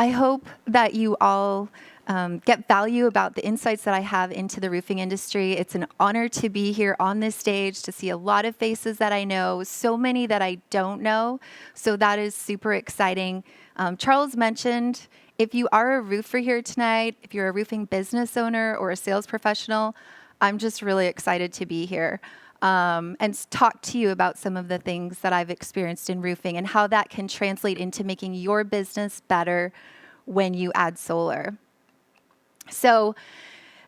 I hope that you all get value about the insights that I have into the roofing industry. It's an honor to be here on this stage, to see a lot of faces that I know, so many that I don't know. So that is super exciting. Charles mentioned, if you are a roofer here tonight, if you're a roofing business owner or a sales professional, I'm just really excited to be here and talk to you about some of the things that I've experienced in roofing and how that can translate into making your business better when you add solar. So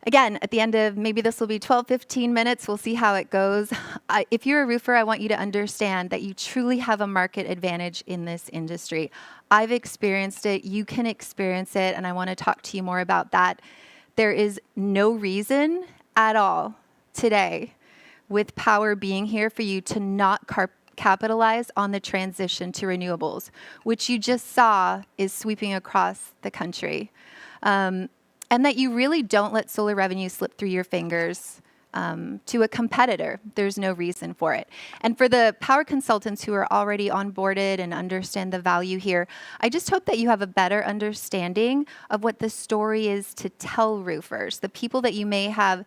again, at the end of, maybe this will be 12, 15 minutes, we'll see how it goes. If you're a roofer, I want you to understand that you truly have a market advantage in this industry. I've experienced it, you can experience it, and I want to talk to you more about that. There is no reason at all today, with Power being here, for you to not capitalize on the transition to renewables, which you just saw is sweeping across the country. And that you really don't let solar revenue slip through your fingers to a competitor. There's no reason for it. And for the power consultants who are already onboarded and understand the value here, I just hope that you have a better understanding of what the story is to tell roofers, the people that you may have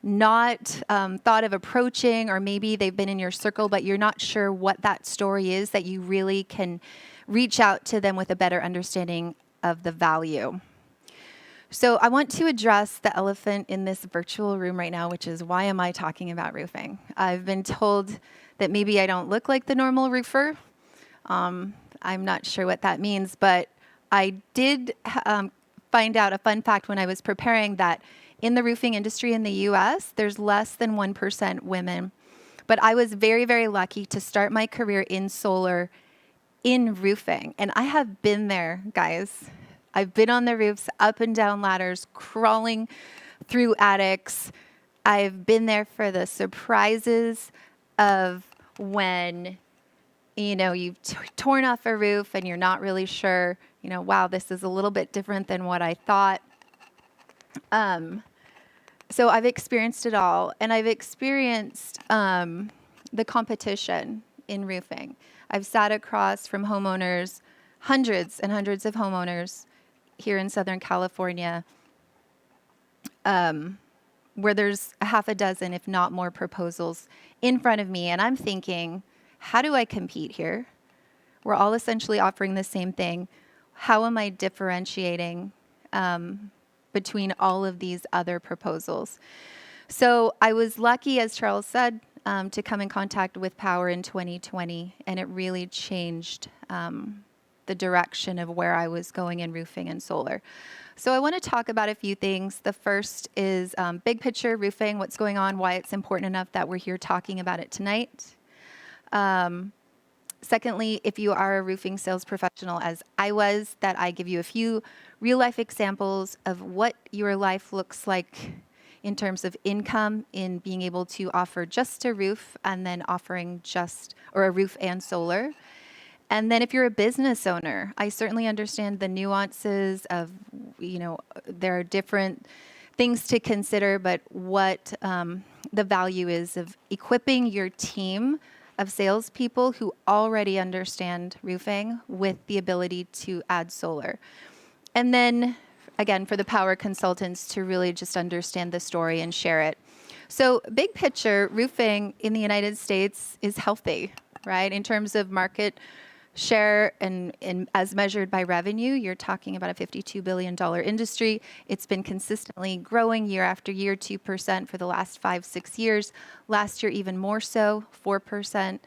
not thought of approaching, or maybe they've been in your circle, but you're not sure what that story is, that you really can reach out to them with a better understanding of the value. So I want to address the elephant in this virtual room right now, which is, why am I talking about roofing? I've been told that maybe I don't look like the normal roofer. I'm not sure what that means, but I did find out a fun fact when I was preparing that in the roofing industry in the US, there's less than 1% women. But I was very, very lucky to start my career in solar in roofing. And I have been there, guys. I've been on the roofs, up and down ladders, crawling through attics. I've been there for the surprises of when, you've torn off a roof and you're not really sure, wow, this is a little bit different than what I thought. So I've experienced it all, and I've experienced the competition in roofing. I've sat across from homeowners, hundreds and hundreds of homeowners here in Southern California, where there's a half a dozen, if not more, proposals in front of me. And I'm thinking, how do I compete here? We're all essentially offering the same thing. How am I differentiating between all of these other proposals? So I was lucky, as Charles said, to come in contact with Power in 2020, and it really changed the direction of where I was going in roofing and solar. So I want to talk about a few things. The first is big picture roofing, what's going on, why it's important enough that we're here talking about it tonight. Secondly, if you are a roofing sales professional, as I was, that I give you a few real life examples of what your life looks like in terms of income, in being able to offer just a roof and then offering a roof and solar. And then if you're a business owner, I certainly understand the nuances of, there are different things to consider, but what the value is of equipping your team of salespeople who already understand roofing with the ability to add solar. And then, again, for the power consultants to really just understand the story and share it. So big picture, roofing in the United States is healthy, right? In terms of market share and as measured by revenue, you're talking about a $52 billion industry. It's been consistently growing year after year, 2% for the last 5-6 years. Last year, even more so, 4%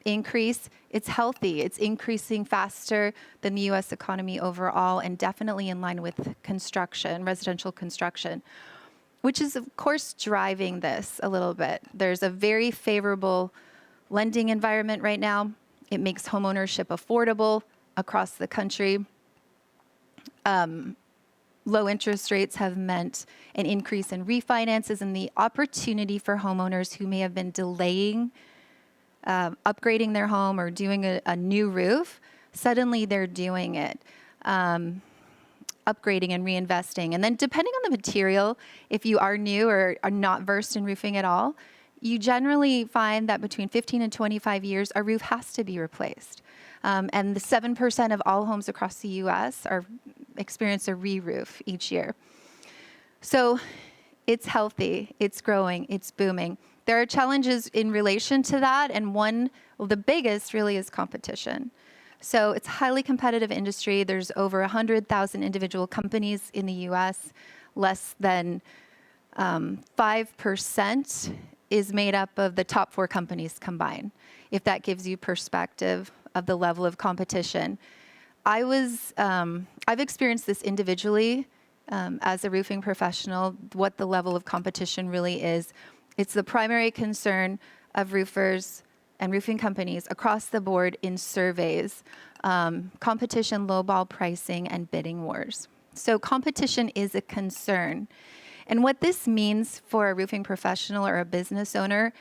increase. It's healthy. It's increasing faster than the U.S. economy overall, and definitely in line with construction, residential construction, which is, of course, driving this a little bit. There's a very favorable lending environment right now. It makes homeownership affordable across the country. Low interest rates have meant an increase in refinances and the opportunity for homeowners who may have been delaying upgrading their home or doing a new roof. Suddenly they're doing it, upgrading and reinvesting. And then depending on the material, if you are new or are not versed in roofing at all, you generally find that between 15 and 25 years, a roof has to be replaced. And the 7% of all homes across the U.S. experience a re-roof each year. So it's healthy, it's growing, it's booming. There are challenges in relation to that, and the biggest really is competition. So it's a highly competitive industry. There's over 100,000 individual companies in the U.S. Less than 5% is made up of the top 4 companies combined, if that gives you perspective of the level of competition. I've experienced this individually as a roofing professional, what the level of competition really is. It's the primary concern of roofers and roofing companies across the board in surveys, competition, lowball pricing, and bidding wars. So competition is a concern. And what this means for a roofing professional or a business owner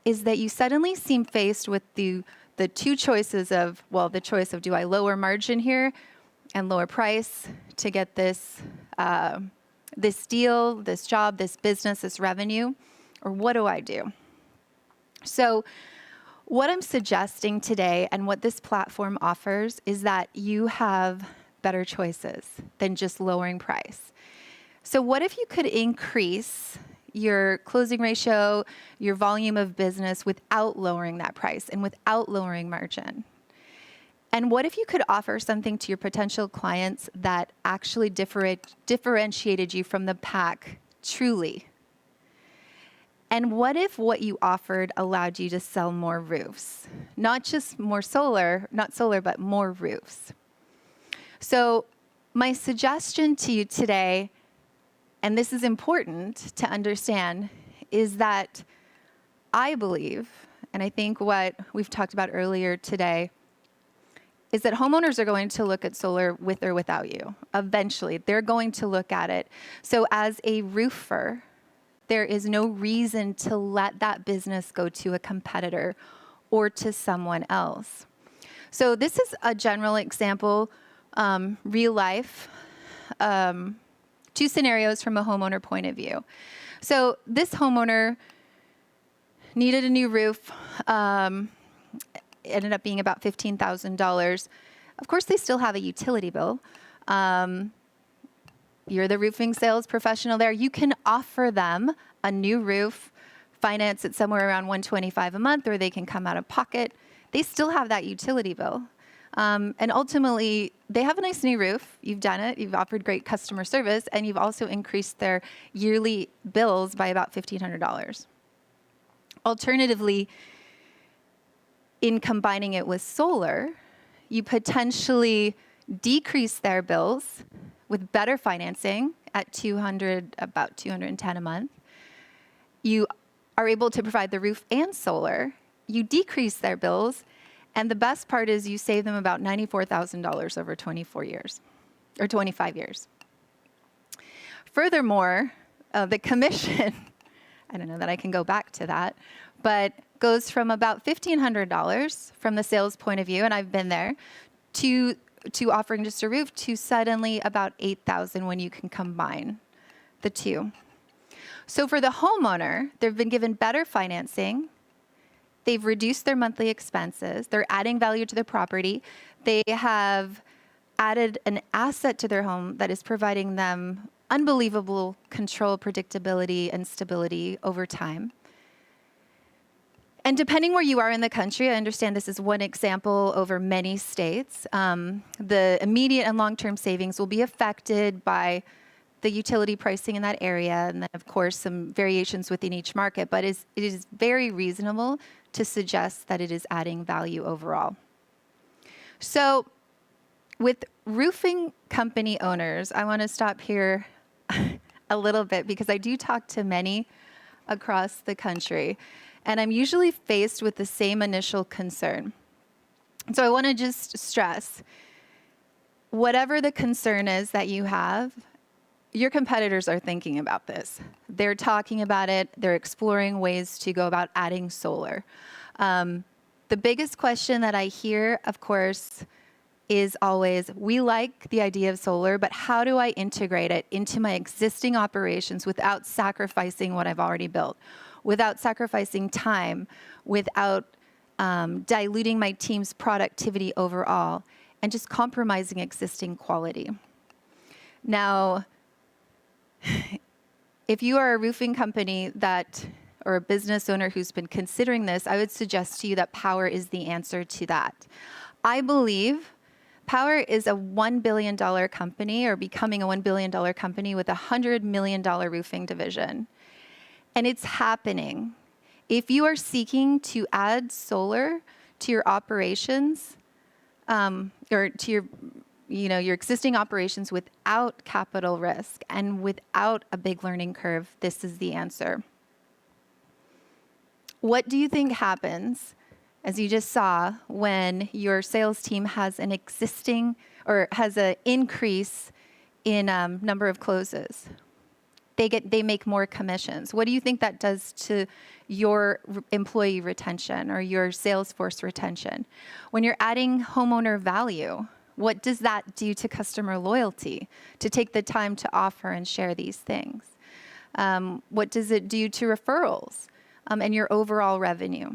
is that you suddenly seem faced with the two choices of, the choice of, do I lower margin here and lower price to get this deal, this job, this business, this revenue, or what do I do? So what I'm suggesting today and what this platform offers is that you have better choices than just lowering price. So what if you could increase your closing ratio, your volume of business without lowering that price and without lowering margin? And what if you could offer something to your potential clients that actually differentiated you from the pack truly? And what if what you offered allowed you to sell more roofs? Not just more solar, but more roofs. So my suggestion to you today, and this is important to understand, is that I believe, and I think what we've talked about earlier today, is that homeowners are going to look at solar with or without you. Eventually, they're going to look at it. So as a roofer, there is no reason to let that business go to a competitor or to someone else. So this is a general example, real life, 2 scenarios from a homeowner point of view. So this homeowner needed a new roof, ended up being about $15,000. Of course, they still have a utility bill. You're the roofing sales professional there. You can offer them a new roof, finance it somewhere around $125 a month, or they can come out of pocket. They still have that utility bill. And ultimately, they have a nice new roof. You've done it. You've offered great customer service, and you've also increased their yearly bills by about $1,500. Alternatively, in combining it with solar, you potentially decrease their bills with better financing at about $210 a month. You are able to provide the roof and solar. You decrease their bills, and the best part is you save them about $94,000 over 24 years, or 25 years. Furthermore, the commission, I don't know that I can go back to that, but goes from about $1,500 from the sales point of view, and I've been there, to offering just a roof, to suddenly about $8,000 when you can combine the two. So for the homeowner, they've been given better financing. They've reduced their monthly expenses. They're adding value to their property. They have added an asset to their home that is providing them unbelievable control, predictability, and stability over time. And depending where you are in the country, I understand this is one example over many states, the immediate and long-term savings will be affected by the utility pricing in that area, and then, of course, some variations within each market, but it is very reasonable to suggest that it is adding value overall. So with roofing company owners, I want to stop here a little bit because I do talk to many across the country, and I'm usually faced with the same initial concern. So I want to just stress, whatever the concern is that you have, your competitors are thinking about this. They're talking about it. They're exploring ways to go about adding solar. The biggest question that I hear, of course, is always, we like the idea of solar, but how do I integrate it into my existing operations without sacrificing what I've already built, without sacrificing time, without diluting my team's productivity overall, and just compromising existing quality. Now, if you are a roofing company or a business owner who's been considering this, I would suggest to you that Power is the answer to that. I believe Power is a $1 billion company, or becoming a $1 billion company with a $100 million roofing division. And it's happening. If you are seeking to add solar to your operations, or to your existing operations without capital risk and without a big learning curve, this is the answer. What do you think happens, as you just saw, when your sales team has an increase in number of closes? They make more commissions. What do you think that does to your employee retention or your sales force retention? When you're adding homeowner value, what does that do to customer loyalty, to take the time to offer and share these things? What does it do to referrals and your overall revenue?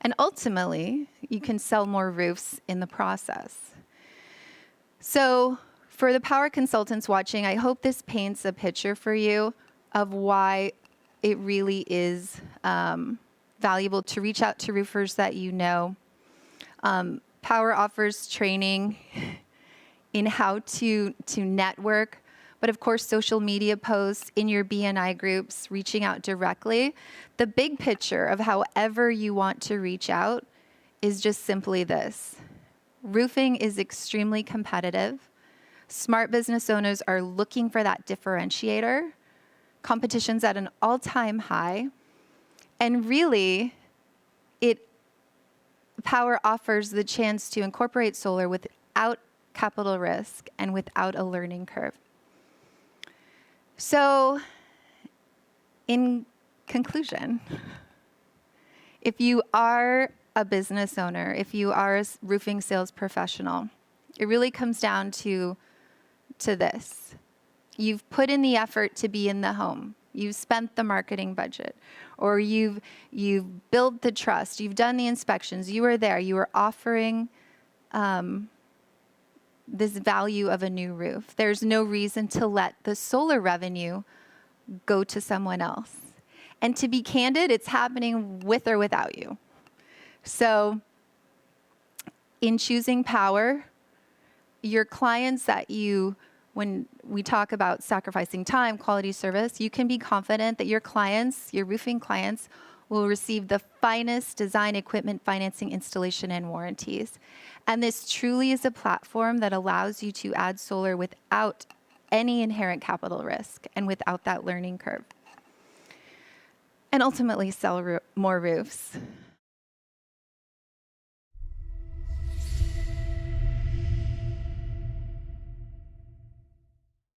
And ultimately, you can sell more roofs in the process. So for the Power consultants watching, I hope this paints a picture for you of why it really is valuable to reach out to roofers that you know. Power offers training in how to network, but of course, social media posts in your BNI groups, reaching out directly. The big picture of however you want to reach out is just simply this. Roofing is extremely competitive. Smart business owners are looking for that differentiator. Competition's at an all-time high. And really, Power offers the chance to incorporate solar without capital risk and without a learning curve. So, in conclusion, if you are a business owner, if you are a roofing sales professional, it really comes down to this. You've put in the effort to be in the home. You've spent the marketing budget, or you've built the trust. You've done the inspections. You were there. You were offering this value of a new roof. There's no reason to let the solar revenue go to someone else. And to be candid, it's happening with or without you. So in choosing Power, your clients when we talk about sacrificing time, quality service, you can be confident that your roofing clients, will receive the finest design, equipment, financing, installation, and warranties. And this truly is a platform that allows you to add solar without any inherent capital risk and without that learning curve. And ultimately sell more roofs.